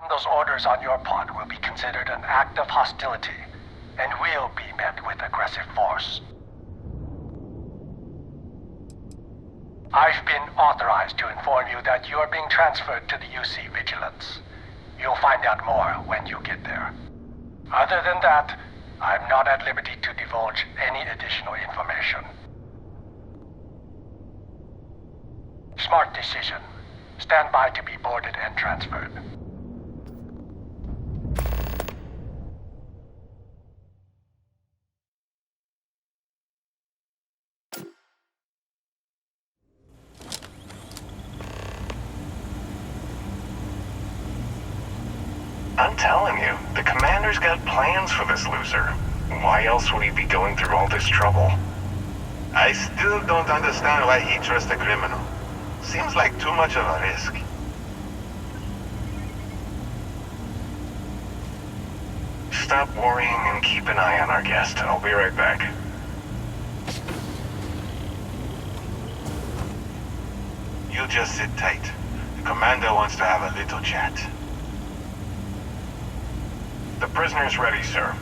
Those orders on your part will be considered an act of hostility, and will be met with aggressive force. I've been authorized to inform you that you are being transferred to the UC Vigilance. You'll find out more when you get there. Other than that, I'm not at liberty to divulge any additional information. Smart decision. Stand by to be boarded and transferred. I'm telling you, the commander's got plans for this loser. Why else would he be going through all this trouble? I still don't understand why he trusts a criminal. Seems like too much of a risk. Stop worrying and keep an eye on our guest. I'll be right back. You just sit tight. The commander wants to have a little chat. The prisoner's ready, sir.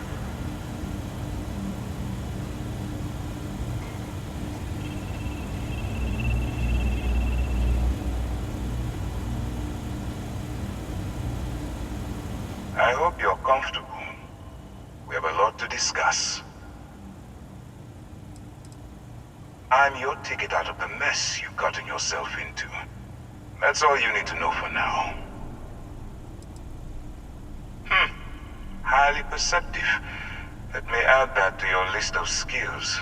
I hope you're comfortable. We have a lot to discuss. I'm your ticket out of the mess you've gotten yourself into. That's all you need to know for now. Highly perceptive. Let me add that to your list of skills.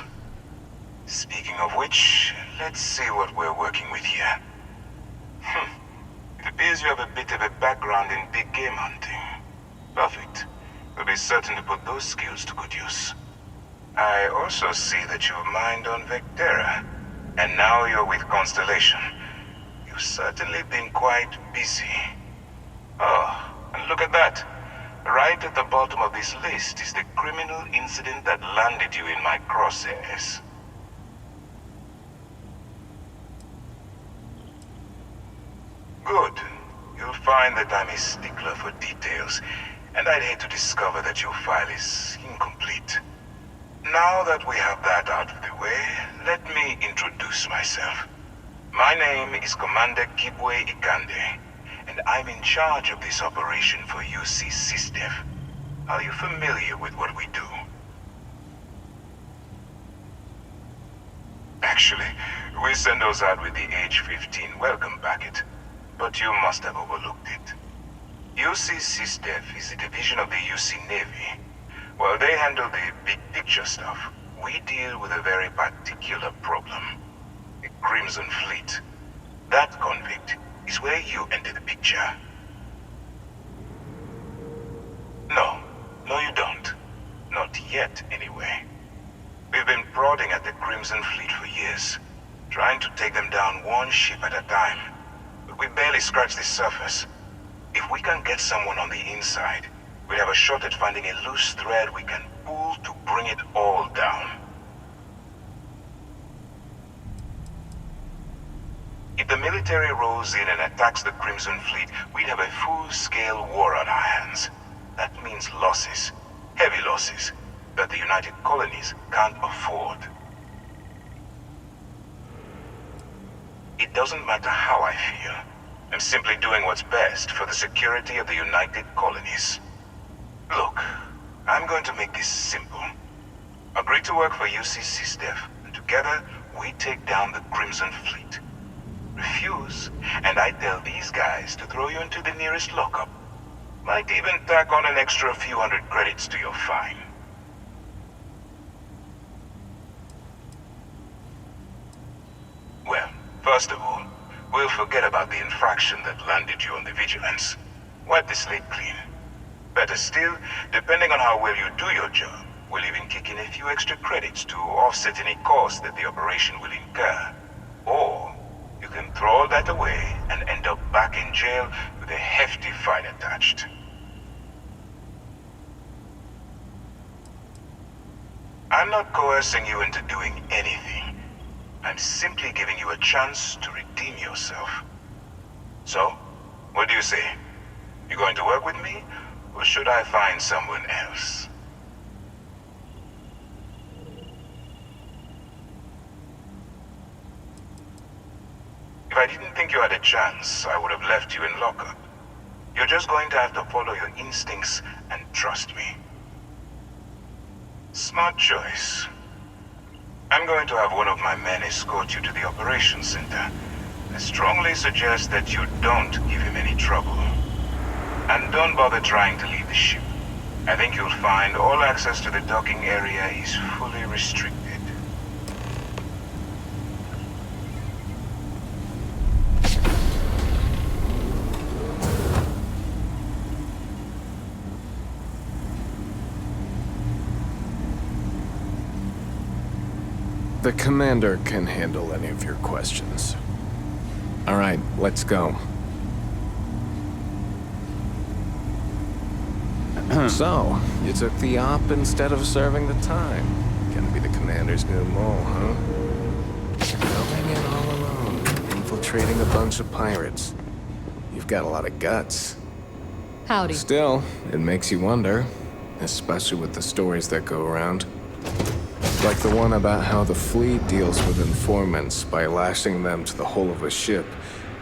Speaking of which, let's see what we're working with here. It appears you have a bit of a background in big game hunting. Perfect. We'll be certain to put those skills to good use. I also see that you mined on Vectera, and now you're with Constellation. You've certainly been quite busy. Oh, and look at that. Right at the bottom of this list is the criminal incident that landed you in my crosshairs. Good. You'll find that I'm a stickler for details, and I'd hate to discover that your file is incomplete. Now that we have that out of the way, let me introduce myself. My name is Commander Kibwe Ikande, and I'm in charge of this operation for UC SysDef. Are you familiar with what we do? Actually, we send those out with the age 15 welcome packet, but you must have overlooked it. UC SysDef is a division of the UC Navy. While they handle the big picture stuff, we deal with a very particular problem. The Crimson Fleet. That convict is where you enter the picture. No, you don't. Not yet, anyway. We've been prodding at the Crimson Fleet for years, trying to take them down one ship at a time. But we barely scratched the surface. If we can get someone on the inside, we'll have a shot at finding a loose thread we can pull to bring it all down. If the military rolls in and attacks the Crimson Fleet, we'd have a full-scale war on our hands. That means losses, heavy losses, that the United Colonies can't afford. It doesn't matter how I feel. I'm simply doing what's best for the security of the United Colonies. Look, I'm going to make this simple. Agree to work for UC SysDef, and together we take down the Crimson Fleet. Refuse, and I tell these guys to throw you into the nearest lockup. Might even tack on an extra few hundred credits to your fine. Well, first of all, we'll forget about the infraction that landed you on the Vigilance. Wipe the slate clean. Better still, depending on how well you do your job, we'll even kick in a few extra credits to offset any cost that the operation will incur. Or you can throw all that away and end up back in jail with a hefty fine attached. I'm not coercing you into doing anything. I'm simply giving you a chance to redeem yourself. So, what do you say? You going to work with me, or should I find someone else? If I didn't think you had a chance, I would have left you in lockup. You're just going to have to follow your instincts and trust me. Smart choice. I'm going to have one of my men escort you to the operations center. I strongly suggest that you don't give him any trouble. And don't bother trying to leave the ship. I think you'll find all access to the docking area is fully restricted. The commander can handle any of your questions. All right, let's go. So, you took the op instead of serving the time. Gonna be the commander's new mole, huh? Going in all alone, infiltrating a bunch of pirates. You've got a lot of guts. Howdy. Still, it makes you wonder, especially with the stories that go around. Like the one about how the fleet deals with informants by lashing them to the hull of a ship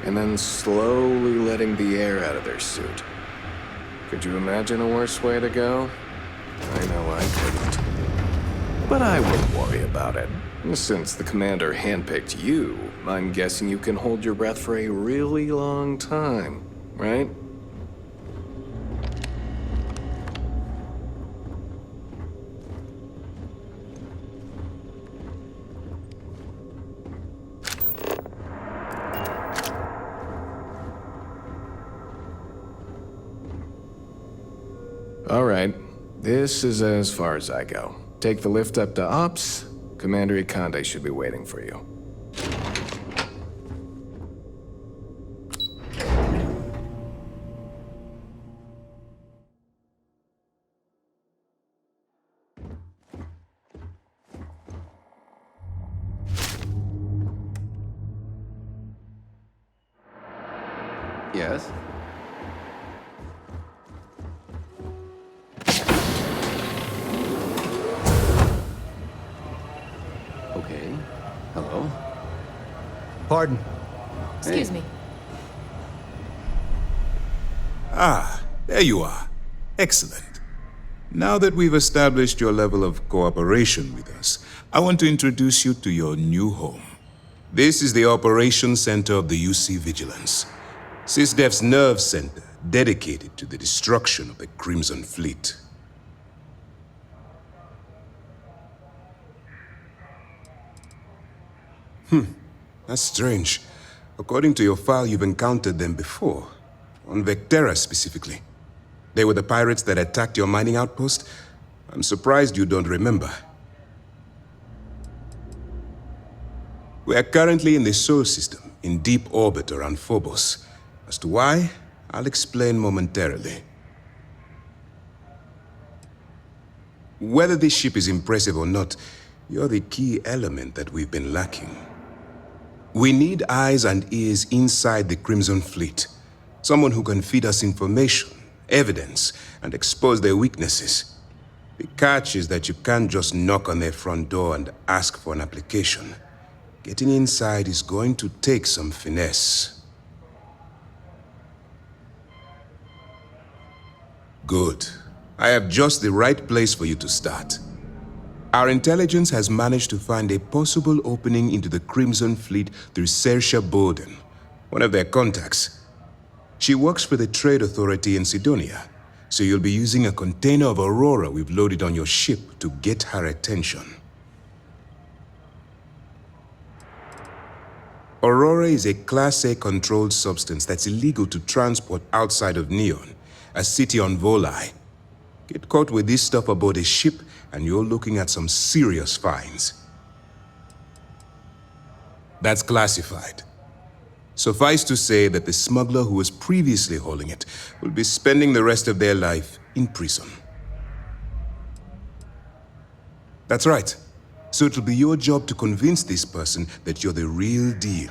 and then slowly letting the air out of their suit. Could you imagine a worse way to go? I know I couldn't. But I wouldn't worry about it. Since the commander handpicked you, I'm guessing you can hold your breath for a really long time, right? All right, this is as far as I go. Take the lift up to Ops. Commander Ikande should be waiting for you. Yes? Okay. Hello? Pardon. Excuse me. Ah, there you are. Excellent. Now that we've established your level of cooperation with us, I want to introduce you to your new home. This is the Operations Center of the UC Vigilance, SysDef's nerve center dedicated to the destruction of the Crimson Fleet. That's strange. According to your file, you've encountered them before. On Vectera specifically. They were the pirates that attacked your mining outpost? I'm surprised you don't remember. We are currently in the Sol system, in deep orbit around Phobos. As to why, I'll explain momentarily. Whether this ship is impressive or not, you're the key element that we've been lacking. We need eyes and ears inside the Crimson Fleet. Someone who can feed us information, evidence, and expose their weaknesses. The catch is that you can't just knock on their front door and ask for an application. Getting inside is going to take some finesse. Good. I have just the right place for you to start. Our intelligence has managed to find a possible opening into the Crimson Fleet through Saoirse Bowden, one of their contacts. She works for the Trade Authority in Sidonia, so you'll be using a container of Aurora we've loaded on your ship to get her attention. Aurora is a Class A controlled substance that's illegal to transport outside of Neon, a city on Volai. Get caught with this stuff aboard a ship, and you're looking at some serious fines. That's classified. Suffice to say that the smuggler who was previously hauling it will be spending the rest of their life in prison. That's right. So it'll be your job to convince this person that you're the real deal.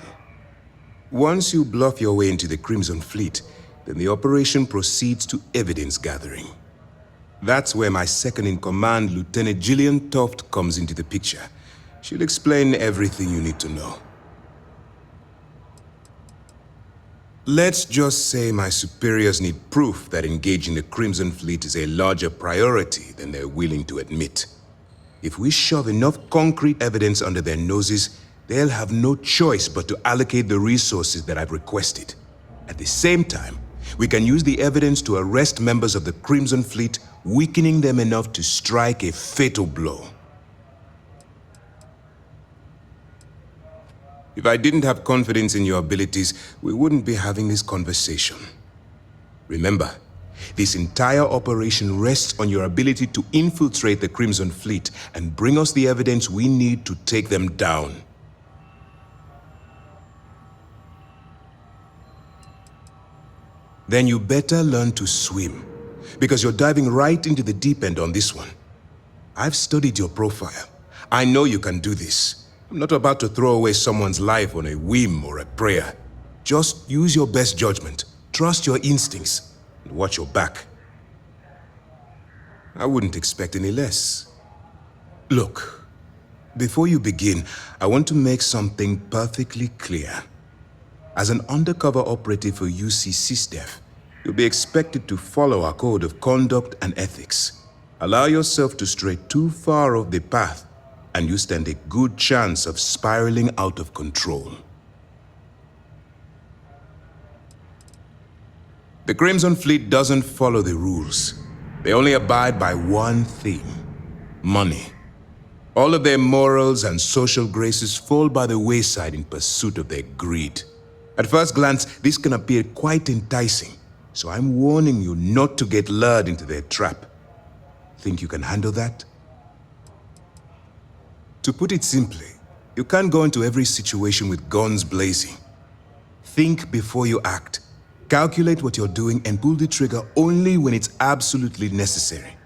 Once you bluff your way into the Crimson Fleet, then the operation proceeds to evidence gathering. That's where my second-in-command, Lieutenant Gillian Toft, comes into the picture. She'll explain everything you need to know. Let's just say my superiors need proof that engaging the Crimson Fleet is a larger priority than they're willing to admit. If we shove enough concrete evidence under their noses, they'll have no choice but to allocate the resources that I've requested. At the same time, we can use the evidence to arrest members of the Crimson Fleet, weakening them enough to strike a fatal blow. If I didn't have confidence in your abilities, we wouldn't be having this conversation. Remember, this entire operation rests on your ability to infiltrate the Crimson Fleet and bring us the evidence we need to take them down. Then you better learn to swim, because you're diving right into the deep end on this one. I've studied your profile. I know you can do this. I'm not about to throw away someone's life on a whim or a prayer. Just use your best judgment, trust your instincts, and watch your back. I wouldn't expect any less. Look, before you begin, I want to make something perfectly clear. As an undercover operative for UC SysDef, you'll be expected to follow our code of conduct and ethics. Allow yourself to stray too far off the path, and you stand a good chance of spiraling out of control. The Crimson Fleet doesn't follow the rules. They only abide by one thing: money. All of their morals and social graces fall by the wayside in pursuit of their greed. At first glance, this can appear quite enticing, so I'm warning you not to get lured into their trap. Think you can handle that? To put it simply, you can't go into every situation with guns blazing. Think before you act. Calculate what you're doing and pull the trigger only when it's absolutely necessary.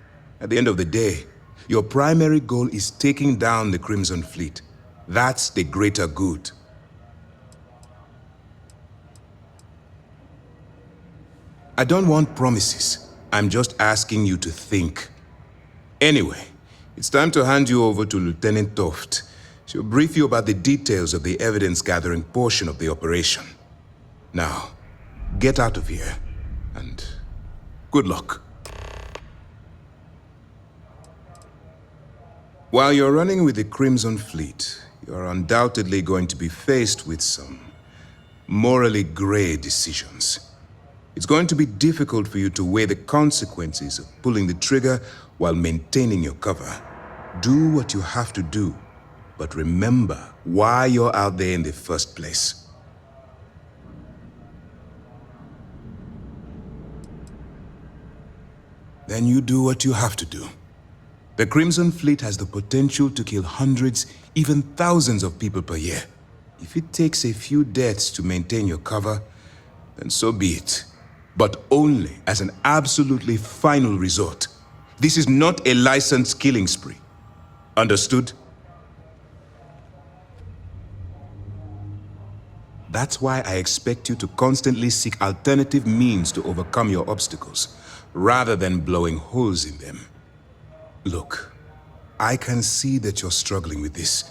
At the end of the day, your primary goal is taking down the Crimson Fleet. That's the greater good. I don't want promises. I'm just asking you to think. Anyway, it's time to hand you over to Lieutenant Toft. She'll brief you about the details of the evidence-gathering portion of the operation. Now, get out of here, and good luck. While you're running with the Crimson Fleet, you're undoubtedly going to be faced with some morally gray decisions. It's going to be difficult for you to weigh the consequences of pulling the trigger while maintaining your cover. Do what you have to do, but remember why you're out there in the first place. Then you do what you have to do. The Crimson Fleet has the potential to kill hundreds, even thousands of people per year. If it takes a few deaths to maintain your cover, then so be it. But only as an absolutely final resort. This is not a licensed killing spree. Understood? That's why I expect you to constantly seek alternative means to overcome your obstacles, rather than blowing holes in them. Look, I can see that you're struggling with this.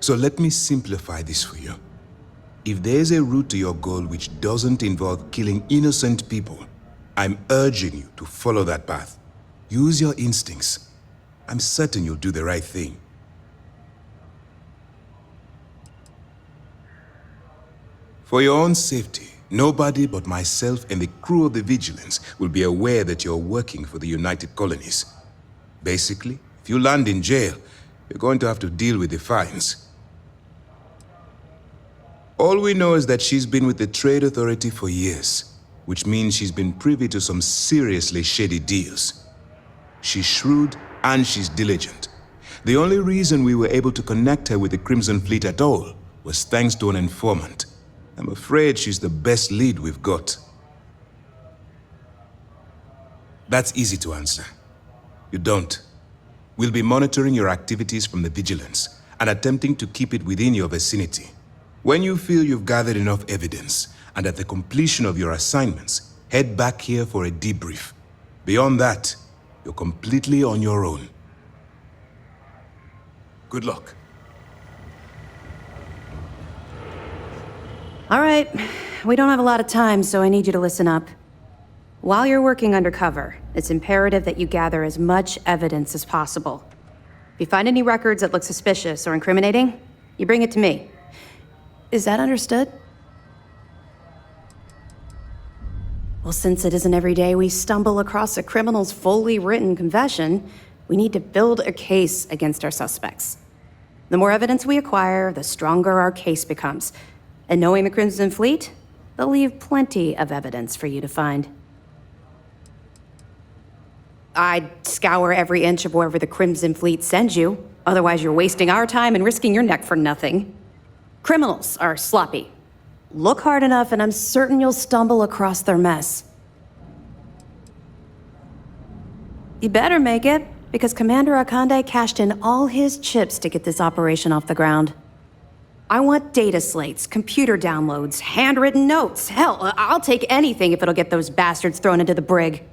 So let me simplify this for you. If there's a route to your goal which doesn't involve killing innocent people, I'm urging you to follow that path. Use your instincts. I'm certain you'll do the right thing. For your own safety, nobody but myself and the crew of the Vigilance will be aware that you're working for the United Colonies. Basically, if you land in jail, you're going to have to deal with the fines. All we know is that she's been with the Trade Authority for years, which means she's been privy to some seriously shady deals. She's shrewd and she's diligent. The only reason we were able to connect her with the Crimson Fleet at all was thanks to an informant. I'm afraid she's the best lead we've got. That's easy to answer. You don't. We'll be monitoring your activities from the Vigilance and attempting to keep it within your vicinity. When you feel you've gathered enough evidence, and at the completion of your assignments, head back here for a debrief. Beyond that, you're completely on your own. Good luck. All right, we don't have a lot of time, so I need you to listen up. While you're working undercover, it's imperative that you gather as much evidence as possible. If you find any records that look suspicious or incriminating, you bring it to me. Is that understood? Well, since it isn't every day we stumble across a criminal's fully written confession, we need to build a case against our suspects. The more evidence we acquire, the stronger our case becomes. And knowing the Crimson Fleet, they'll leave plenty of evidence for you to find. I'd scour every inch of wherever the Crimson Fleet sends you. Otherwise, you're wasting our time and risking your neck for nothing. Criminals are sloppy. Look hard enough, and I'm certain you'll stumble across their mess. You better make it, because Commander Akande cashed in all his chips to get this operation off the ground. I want data slates, computer downloads, handwritten notes. Hell, I'll take anything if it'll get those bastards thrown into the brig.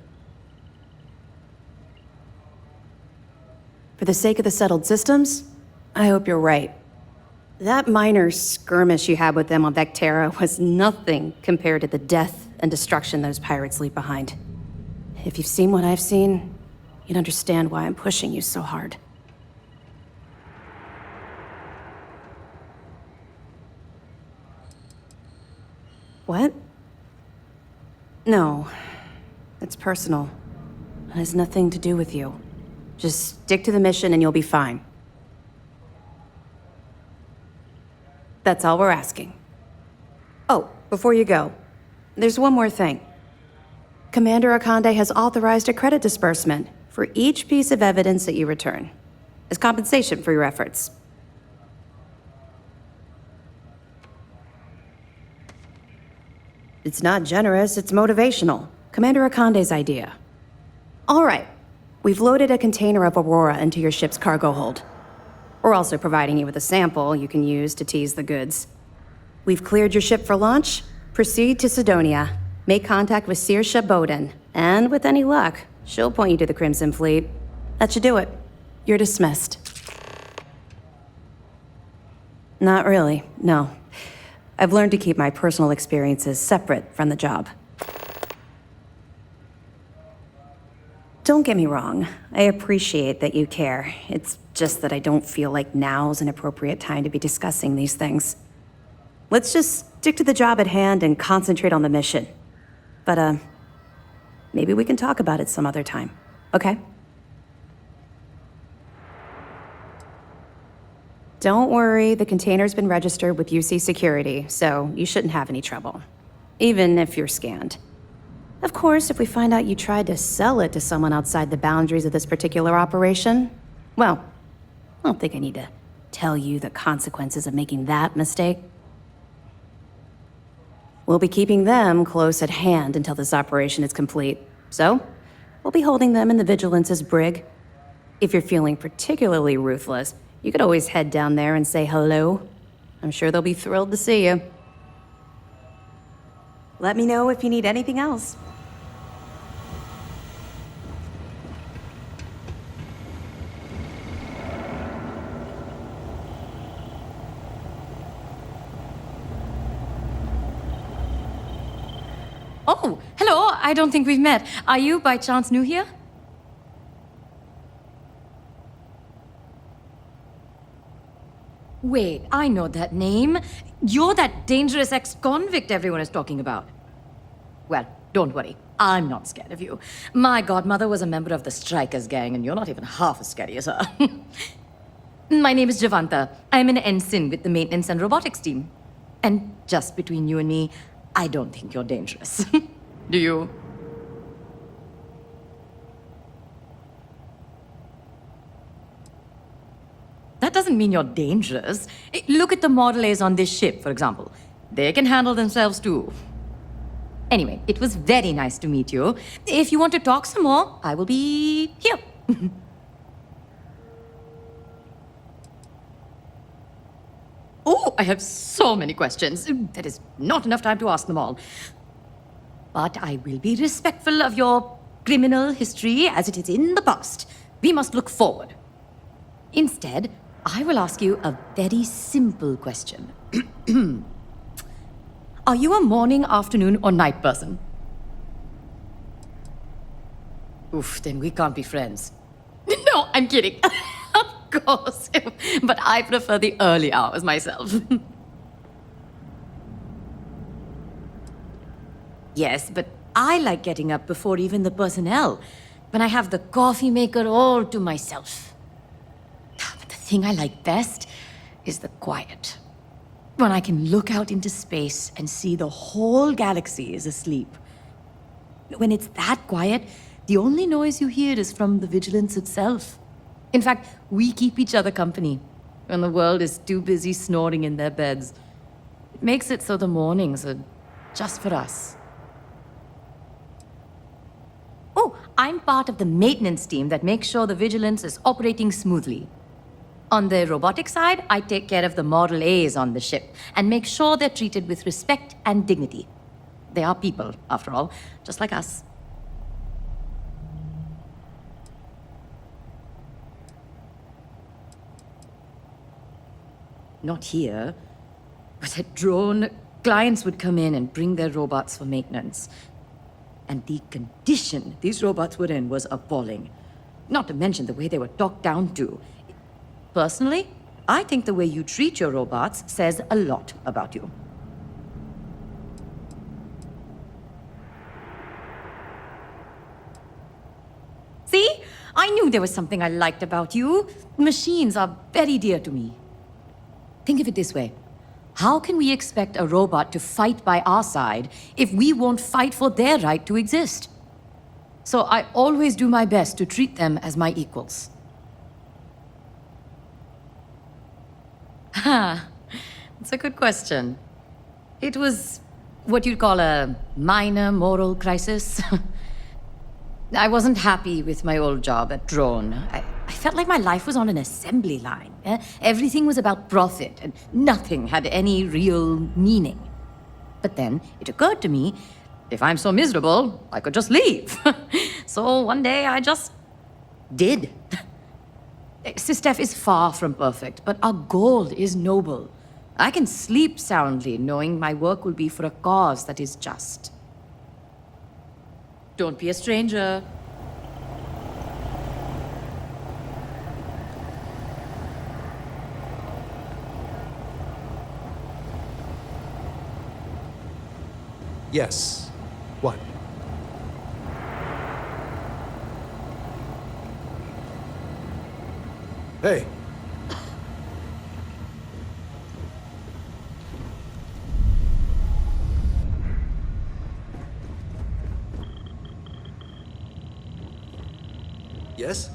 For the sake of the settled systems, I hope you're right. That minor skirmish you had with them on Vectera was nothing compared to the death and destruction those pirates leave behind. If you've seen what I've seen, you'd understand why I'm pushing you so hard. What? No. It's personal. It has nothing to do with you. Just stick to the mission and you'll be fine. That's all we're asking. Oh, before you go, there's one more thing. Commander Akande has authorized a credit disbursement for each piece of evidence that you return, as compensation for your efforts. It's not generous, it's motivational. Commander Akande's idea. All right, we've loaded a container of Aurora into your ship's cargo hold. We're also providing you with a sample you can use to tease the goods. We've cleared your ship for launch. Proceed to Sidonia. Make contact with Saoirse Bowden. And with any luck, she'll point you to the Crimson Fleet. That should do it. You're dismissed. Not really, no. I've learned to keep my personal experiences separate from the job. Don't get me wrong, I appreciate that you care. It's just that I don't feel like now's an appropriate time to be discussing these things. Let's just stick to the job at hand and concentrate on the mission. But, maybe we can talk about it some other time, okay? Don't worry, the container's been registered with UC Security, so you shouldn't have any trouble. Even if you're scanned. Of course, if we find out you tried to sell it to someone outside the boundaries of this particular operation, well, I don't think I need to tell you the consequences of making that mistake. We'll be keeping them close at hand until this operation is complete. So, we'll be holding them in the Vigilance's brig. If you're feeling particularly ruthless, you could always head down there and say hello. I'm sure they'll be thrilled to see you. Let me know if you need anything else. Oh, hello. I don't think we've met. Are you by chance new here? Wait, I know that name. You're that dangerous ex-convict everyone is talking about. Well, don't worry. I'm not scared of you. My godmother was a member of the Strikers gang, and you're not even half as scary as her. My name is Javanta. I'm an ensign with the maintenance and robotics team. And just between you and me, I don't think you're dangerous. Do you? That doesn't mean you're dangerous. Look at the Model A's on this ship, for example. They can handle themselves too. Anyway, it was very nice to meet you. If you want to talk some more, I will be here. Oh, I have so many questions. There is not enough time to ask them all. But I will be respectful of your criminal history as it is in the past. We must look forward. Instead, I will ask you a very simple question. Are you a morning, afternoon, or night person? Oof, then we can't be friends. No, I'm kidding. Of course. But I prefer the early hours myself. Yes, but I like getting up before even the personnel, when I have the coffee maker all to myself. But the thing I like best is the quiet. When I can look out into space and see the whole galaxy is asleep. When it's that quiet, the only noise you hear is from the vigilance itself. In fact, we keep each other company when the world is too busy snoring in their beds. It makes it so the mornings are just for us. Oh, I'm part of the maintenance team that makes sure the vigilance is operating smoothly. On the robotic side, I take care of the Model A's on the ship and make sure they're treated with respect and dignity. They are people, after all, just like us. Not here, but at Drone, clients would come in and bring their robots for maintenance. And the condition these robots were in was appalling. Not to mention the way they were talked down to. Personally, I think the way you treat your robots says a lot about you. See? I knew there was something I liked about you. Machines are very dear to me. Think of it this way. How can we expect a robot to fight by our side if we won't fight for their right to exist? So I always do my best to treat them as my equals. That's a good question. It was what you'd call a minor moral crisis. I wasn't happy with my old job at Drone. I felt like my life was on an assembly line. Everything was about profit, and nothing had any real meaning. But then it occurred to me, if I'm so miserable, I could just leave. So one day I just did. Sistef is far from perfect, but our goal is noble. I can sleep soundly knowing my work will be for a cause that is just. Don't be a stranger. Yes. What? Hey. Yes?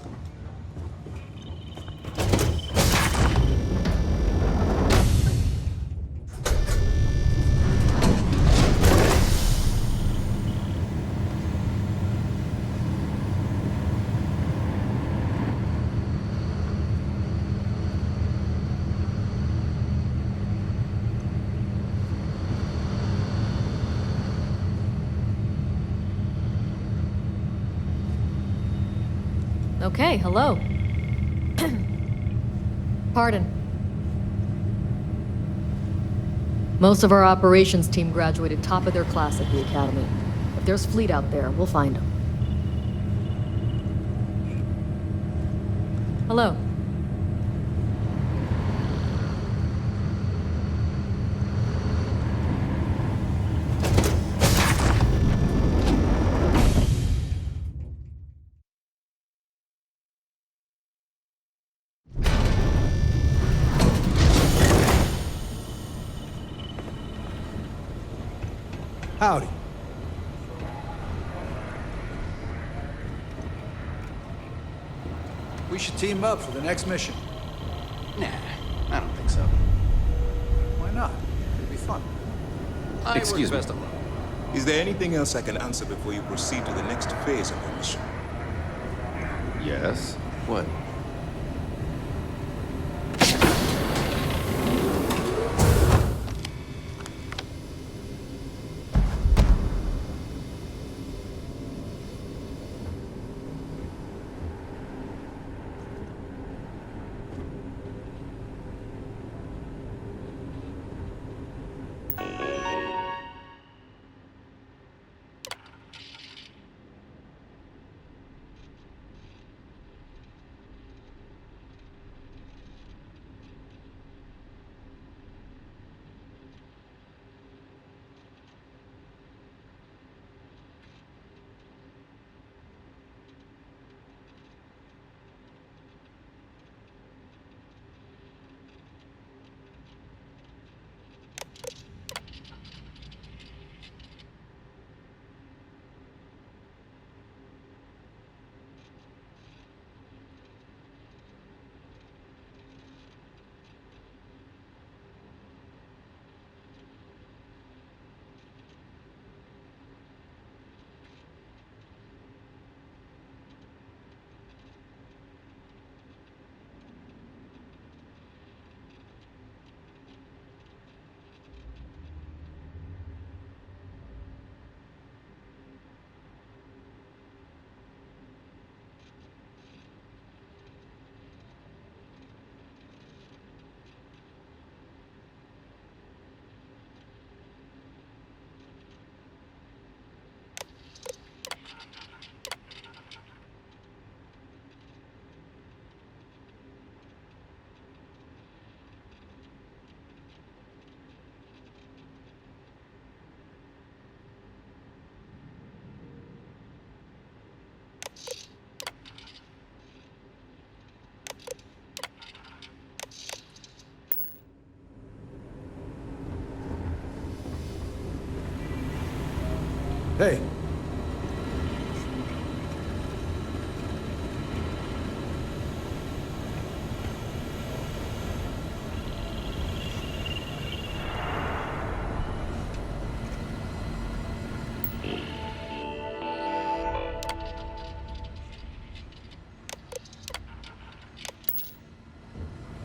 Okay, hello. Pardon. Most of our operations team graduated top of their class at the academy. If there's fleet out there, we'll find them. Hello. Howdy. We should team up for the next mission. Nah, I don't think so. Why not? It'd be fun. Excuse me. Is there anything else I can answer before you proceed to the next phase of your mission? Yes? What?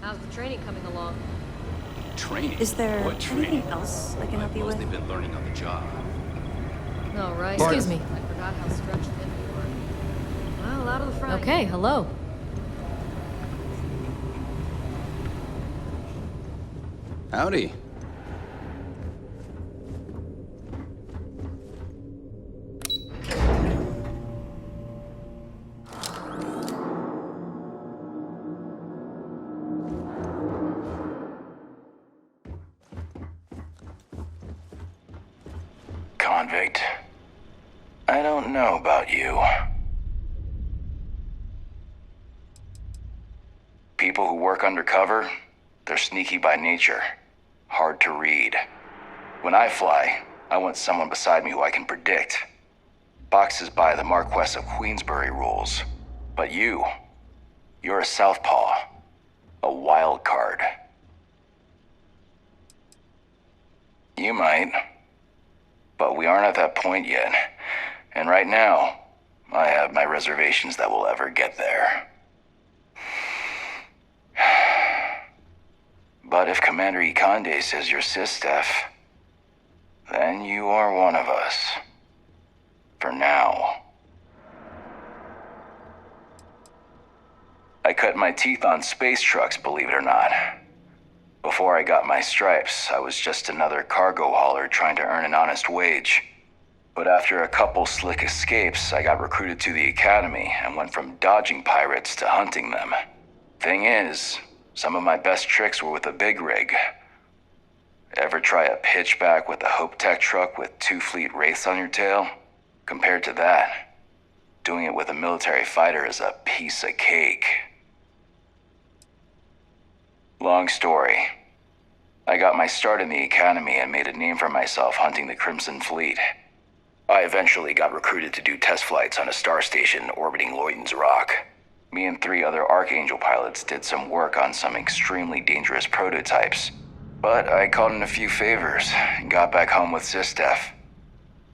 How's the training coming along? Training? Is there What training? anything else I can help you with? They've been learning on the job. All right. Pardon? Excuse me. I forgot how stretched thin we were. Well, out of the front. Okay, hello. Howdy. Convict. I don't know about you. People who work undercover, they're sneaky by nature. Hard to read. When I fly, I want someone beside me who I can predict. Boxes by the Marquess of Queensbury rules. But you're a southpaw. A wild card. You might. But we aren't at that point yet. And right now, I have my reservations that we'll ever get there. But if Commander Ikande says you're Sistef, then you are one of us. For now. I cut my teeth on space trucks, believe it or not. Before I got my stripes, I was just another cargo hauler trying to earn an honest wage. But after a couple slick escapes, I got recruited to the academy and went from dodging pirates to hunting them. Thing is, some of my best tricks were with a big rig. Ever try a pitchback with a Hope Tech truck with 2 fleet wraiths on your tail? Compared to that, doing it with a military fighter is a piece of cake. Long story. I got my start in the academy and made a name for myself hunting the Crimson Fleet. I eventually got recruited to do test flights on a star station orbiting Lloyden's Rock. Me and 3 other Archangel pilots did some work on some extremely dangerous prototypes. But I called in a few favors and got back home with Sistef.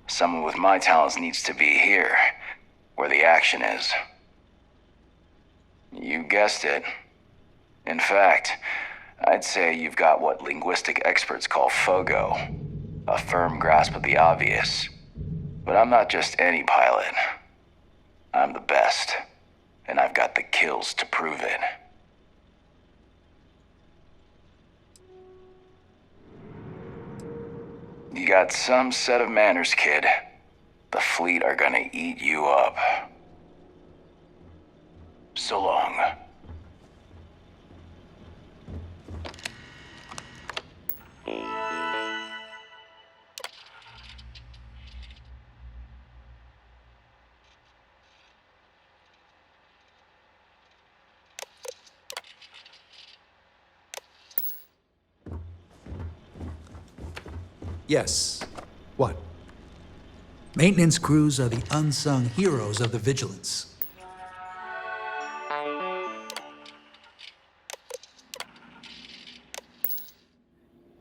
Someone with my talents needs to be here, where the action is. You guessed it. In fact, I'd say you've got what linguistic experts call FOGO, a firm grasp of the obvious. But I'm not just any pilot. I'm the best, and I've got the kills to prove it. You got some set of manners, kid. The fleet are gonna eat you up. So long. Yes. What? Maintenance crews are the unsung heroes of the Vigilance.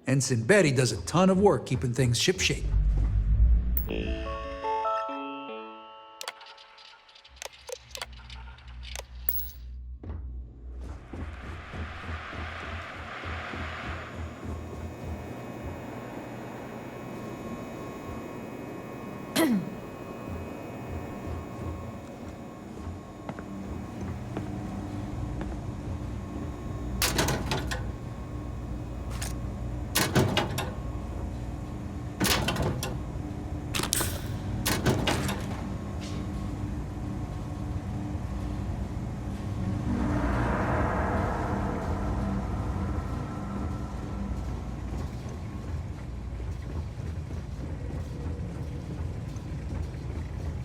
Ensign Betty does a ton of work keeping things shipshape.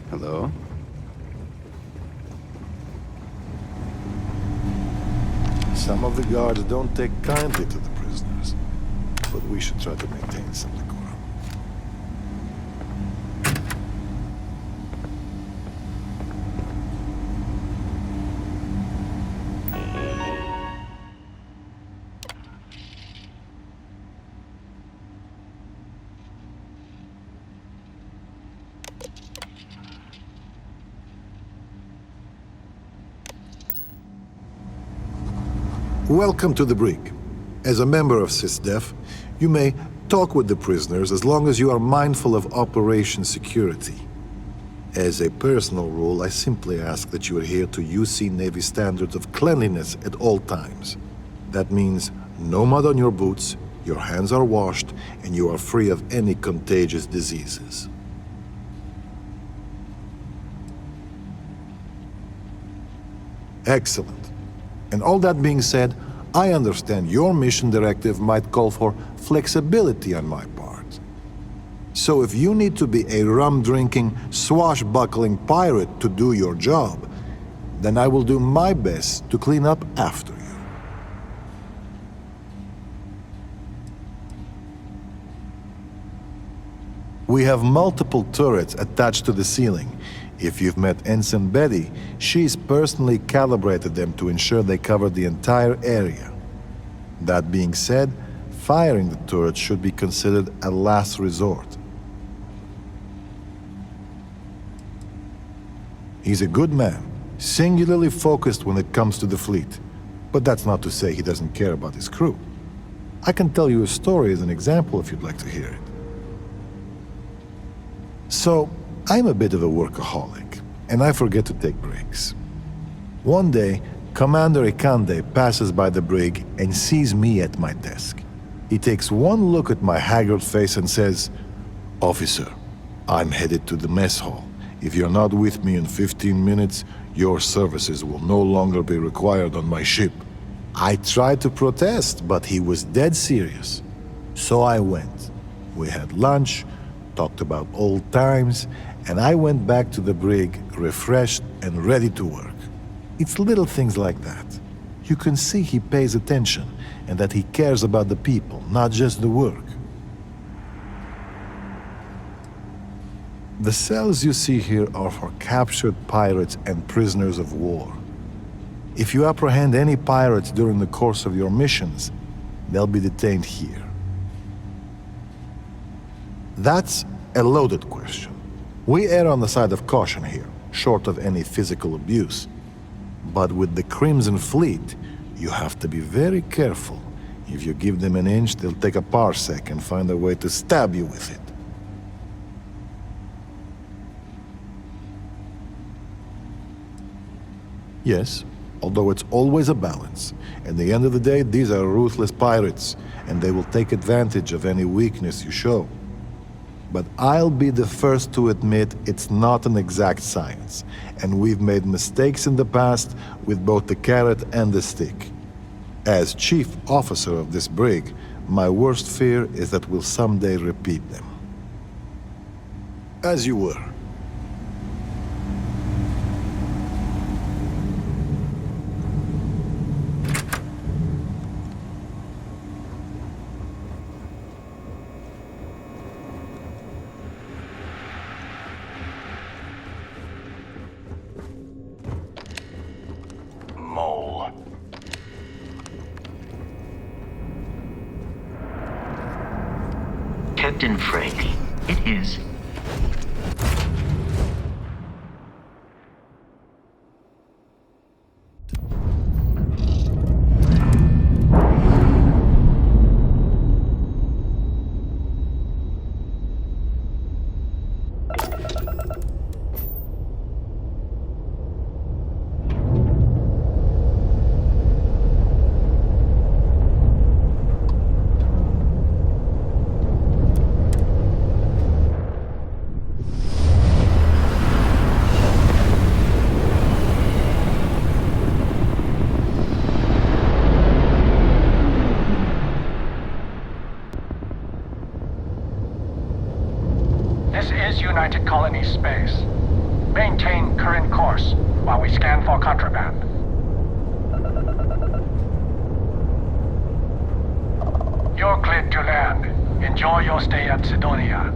Hello? Some of the guards don't take kindly to the prisoners, but we should try to maintain some decorum. Welcome to the brig. As a member of SysDef, you may talk with the prisoners as long as you are mindful of operation security. As a personal rule, I simply ask that you adhere to UC Navy standards of cleanliness at all times. That means no mud on your boots, your hands are washed, and you are free of any contagious diseases. Excellent. And all that being said, I understand your mission directive might call for flexibility on my part. So if you need to be a rum-drinking, swashbuckling pirate to do your job, then I will do my best to clean up after you. We have multiple turrets attached to the ceiling. If you've met Ensign Betty, she's personally calibrated them to ensure they cover the entire area. That being said, firing the turrets should be considered a last resort. He's a good man, singularly focused when it comes to the fleet. But that's not to say he doesn't care about his crew. I can tell you a story as an example if you'd like to hear it. So, I'm a bit of a workaholic, and I forget to take breaks. One day, Commander Ikande passes by the brig and sees me at my desk. He takes one look at my haggard face and says, "Officer, I'm headed to the mess hall. If you're not with me in 15 minutes, your services will no longer be required on my ship." I tried to protest, but he was dead serious. So I went. We had lunch, talked about old times, and I went back to the brig, refreshed and ready to work. It's little things like that. You can see he pays attention, and that he cares about the people, not just the work. The cells you see here are for captured pirates and prisoners of war. If you apprehend any pirates during the course of your missions, they'll be detained here. That's a loaded question. We err on the side of caution here, short of any physical abuse. But with the Crimson Fleet, you have to be very careful. If you give them an inch, they'll take a parsec and find a way to stab you with it. Yes, although it's always a balance. At the end of the day, these are ruthless pirates, and they will take advantage of any weakness you show. But I'll be the first to admit it's not an exact science, and we've made mistakes in the past with both the carrot and the stick. As chief officer of this brig, my worst fear is that we'll someday repeat them. As you were. Mole. Captain Frank, it is. This is United Colony space. Maintain current course while we scan for contraband. You're cleared to land. Enjoy your stay at Sidonia.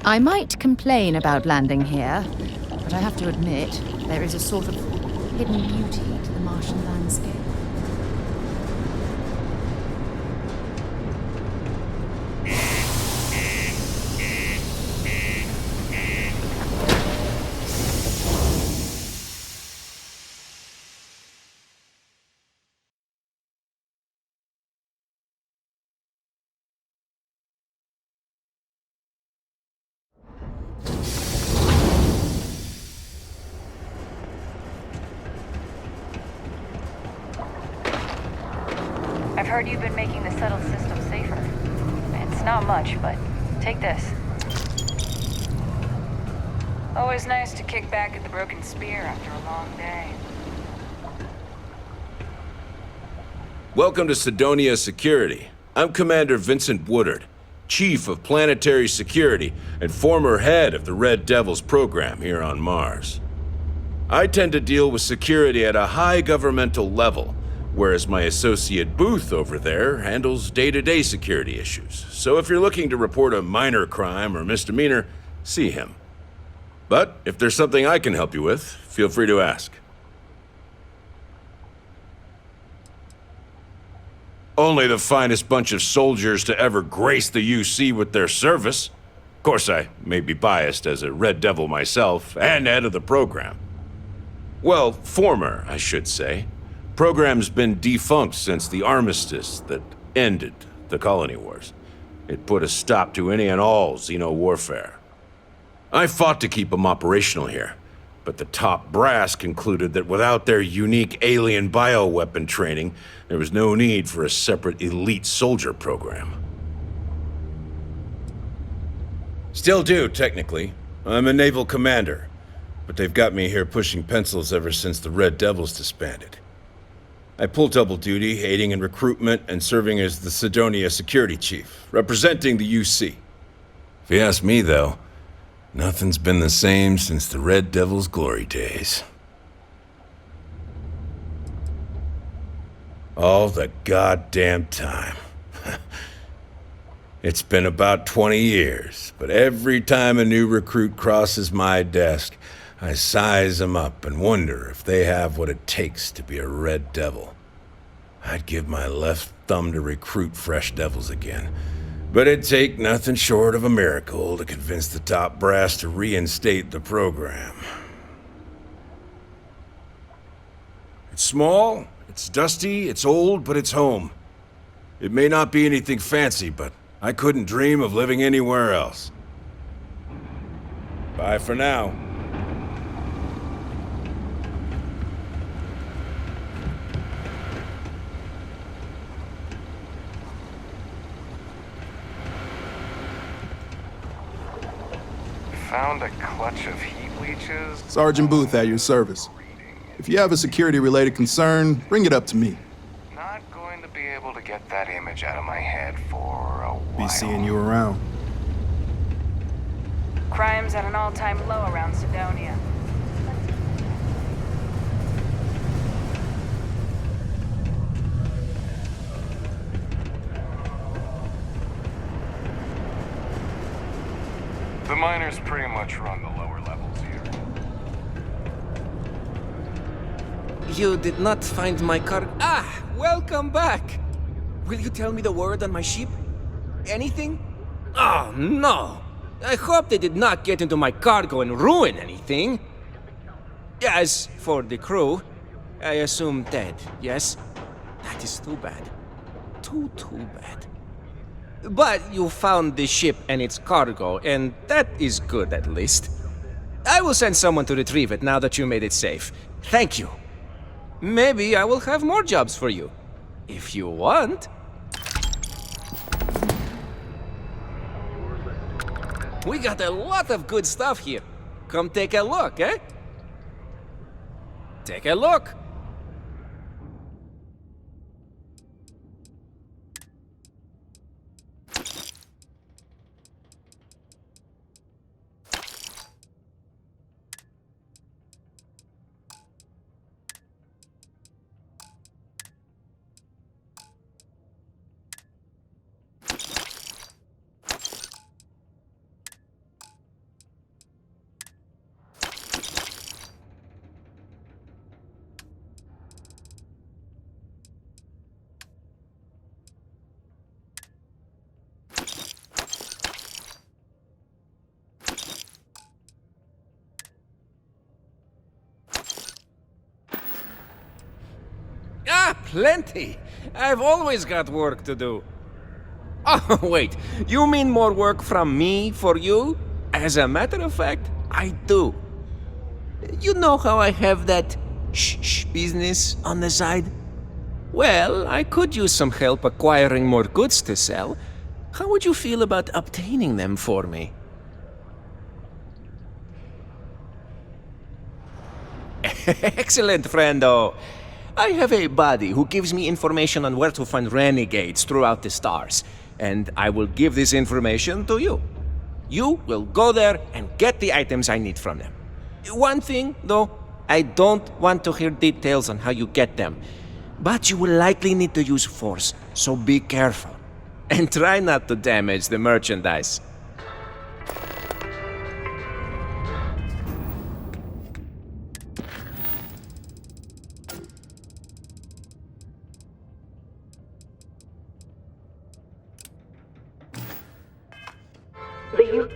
I might complain about landing here, but I have to admit, there is a sort of hidden beauty to the Martian landscape. I've heard you've been making the settled system safer. It's not much, but take this. Always nice to kick back at the broken spear after a long day. Welcome to Sidonia Security. I'm Commander Vincent Woodard, Chief of Planetary Security and former head of the Red Devils program here on Mars. I tend to deal with security at a high governmental level, whereas my associate Booth over there handles day-to-day security issues. So if you're looking to report a minor crime or misdemeanor, see him. But if there's something I can help you with, feel free to ask. Only the finest bunch of soldiers to ever grace the UC with their service. Of course, I may be biased as a Red Devil myself and head of the program. Well, former, I should say. Program's been defunct since the armistice that ended the colony wars. It put a stop to any and all Xeno warfare. I fought to keep them operational here, but the top brass concluded that without their unique alien bioweapon training, there was no need for a separate elite soldier program. Still do, technically. I'm a naval commander, but they've got me here pushing pencils ever since the Red Devils disbanded. I pull double duty, aiding in recruitment and serving as the Sidonia Security Chief, representing the UC. If you ask me, though, nothing's been the same since the Red Devils' glory days. All the goddamn time. It's been about 20 years, but every time a new recruit crosses my desk, I size them up and wonder if they have what it takes to be a Red Devil. I'd give my left thumb to recruit fresh devils again, but it'd take nothing short of a miracle to convince the top brass to reinstate the program. It's small, it's dusty, it's old, but it's home. It may not be anything fancy, but I couldn't dream of living anywhere else. Bye for now. Found a clutch of heat leeches. Sergeant Booth at your service. If you have a security-related concern, bring it up to me. Not going to be able to get that image out of my head for a while. Be seeing you around. Crime's at an all-time low around Sidonia. The miners pretty much run the lower levels here. You did not find my car. Ah, welcome back. Will you tell me the word on my ship? Anything? Oh, no. I hope they did not get into my cargo and ruin anything. As for the crew, I assume dead, yes? That is too bad. Too bad. But you found the ship and its cargo, and that is good at least. I will send someone to retrieve it now that you made it safe. Thank you. Maybe I will have more jobs for you. If you want. We got a lot of good stuff here. Come take a look, eh? Take a look. plenty. I've always got work to do. Oh, wait. You mean more work from me for you? As a matter of fact, I do. You know how I have that shh business on the side? Well, I could use some help acquiring more goods to sell. How would you feel about obtaining them for me? Excellent, friendo. I have a buddy who gives me information on where to find renegades throughout the stars, and I will give this information to you. You will go there and get the items I need from them. One thing, though, I don't want to hear details on how you get them, but you will likely need to use force, so be careful. And try not to damage the merchandise. The